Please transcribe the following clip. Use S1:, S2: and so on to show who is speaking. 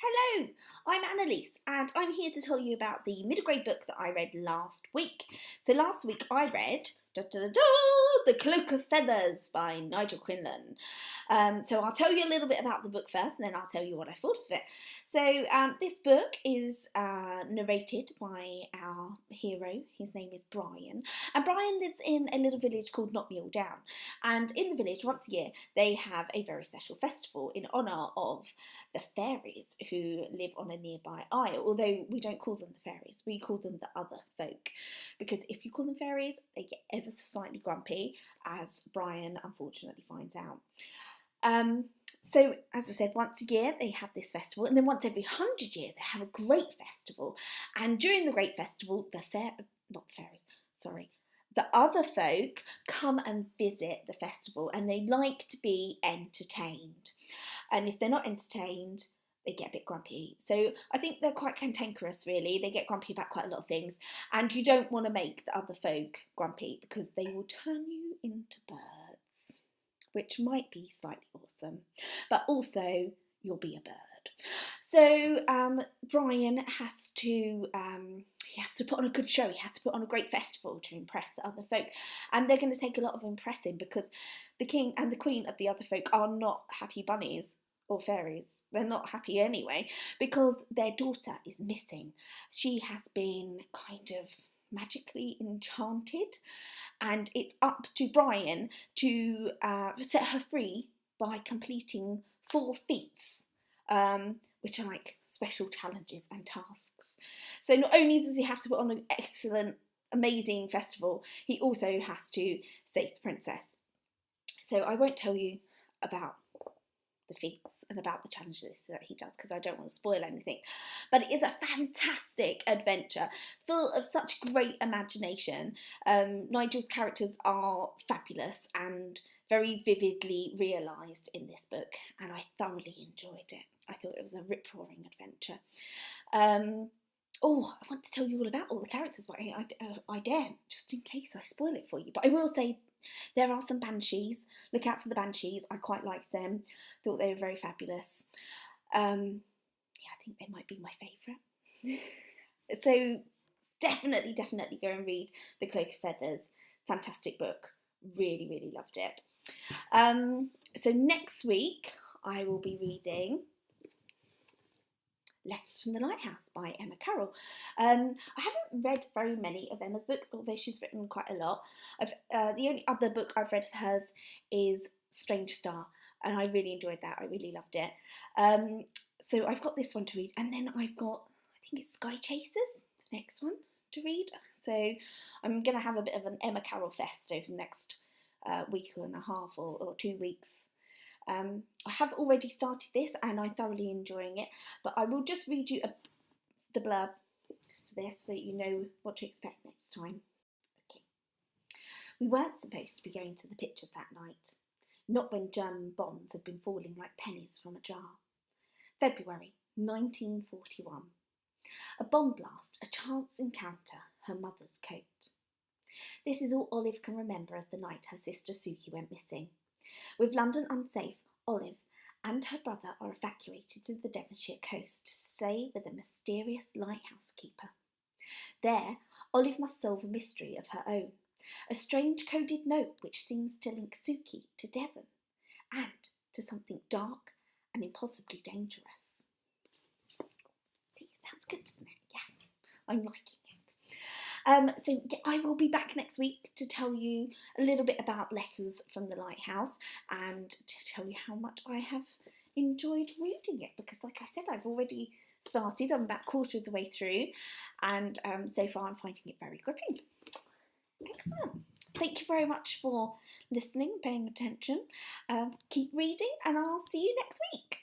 S1: Hello, I'm Annalise and I'm here to tell you about the middle grade book that I read last week. So last week I read The Cloak of Feathers by Nigel Quinlan. So I'll tell you a little bit about the book first and then I'll tell you what I thought of it. So this book is narrated by our hero. His name is Brian. And Brian lives in a little village called Knockmule Down. And in the village, once a year, they have a very special festival in honour of the fairies who live on a nearby isle. Although we don't call them the fairies, we call them the other folk. Because if you call them fairies, they get ever so slightly grumpy, as Brian unfortunately finds out. So, as I said, once a year they have this festival, and then once every 100 years they have a great festival. And during the great festival, the other folk come and visit the festival, and they like to be entertained. And if they're not entertained, they get a bit grumpy. So I think they're quite cantankerous, really. They get grumpy about quite a lot of things. And you don't want to make the other folk grumpy because they will turn you into birds, which might be slightly awesome. But also, you'll be a bird. So Brian has to put on a good show. He has to put on a great festival to impress the other folk. And they're going to take a lot of impressing because the king and the queen of the other folk are not happy bunnies or fairies. They're not happy anyway because their daughter is missing. She has been kind of magically enchanted, and it's up to Brian to set her free by completing 4 feats, which are like special challenges and tasks. So not only does he have to put on an excellent, amazing festival, he also has to save the princess. So I won't tell you about the feats and about the challenges that he does because I don't want to spoil anything, but it is a fantastic adventure full of such great imagination. Nigel's characters are fabulous and very vividly realised in this book, and I thoroughly enjoyed it. I thought it was a rip-roaring adventure. I want to tell you all about all the characters, but I daren't, just in case I spoil it for you. But I will say there are some banshees. Look out for the banshees. I quite liked them. Thought they were very fabulous. I think they might be my favourite. So definitely go and read The Cloak of Feathers. Fantastic book. Really, really loved it. So next week I will be reading Letters from the Lighthouse by Emma Carroll. I haven't read very many of Emma's books, although she's written quite a lot. The only other book I've read of hers is Strange Star, and I really enjoyed that. I really loved it. So I've got this one to read, and then I've got, I think it's Sky Chasers, the next one to read. So I'm going to have a bit of an Emma Carroll fest over the next week and a half or 2 weeks. I have already started this and I'm thoroughly enjoying it, but I will just read you the blurb for this so you know what to expect next time. Okay. We weren't supposed to be going to the pictures that night, not when German bombs had been falling like pennies from a jar. February 1941. A bomb blast, a chance encounter, her mother's coat. This is all Olive can remember of the night her sister Suki went missing. With London unsafe, Olive and her brother are evacuated to the Devonshire coast to stay with a mysterious lighthouse keeper. There, Olive must solve a mystery of her own, a strange coded note which seems to link Suki to Devon and to something dark and impossibly dangerous. See, it sounds good, doesn't it? Yes, I'm liking it. So I will be back next week to tell you a little bit about Letters from the Lighthouse and to tell you how much I have enjoyed reading it, because like I said, I've already started. I'm about a quarter of the way through, and so far I'm finding it very gripping. Excellent. Thank you very much for listening, paying attention. Keep reading, and I'll see you next week.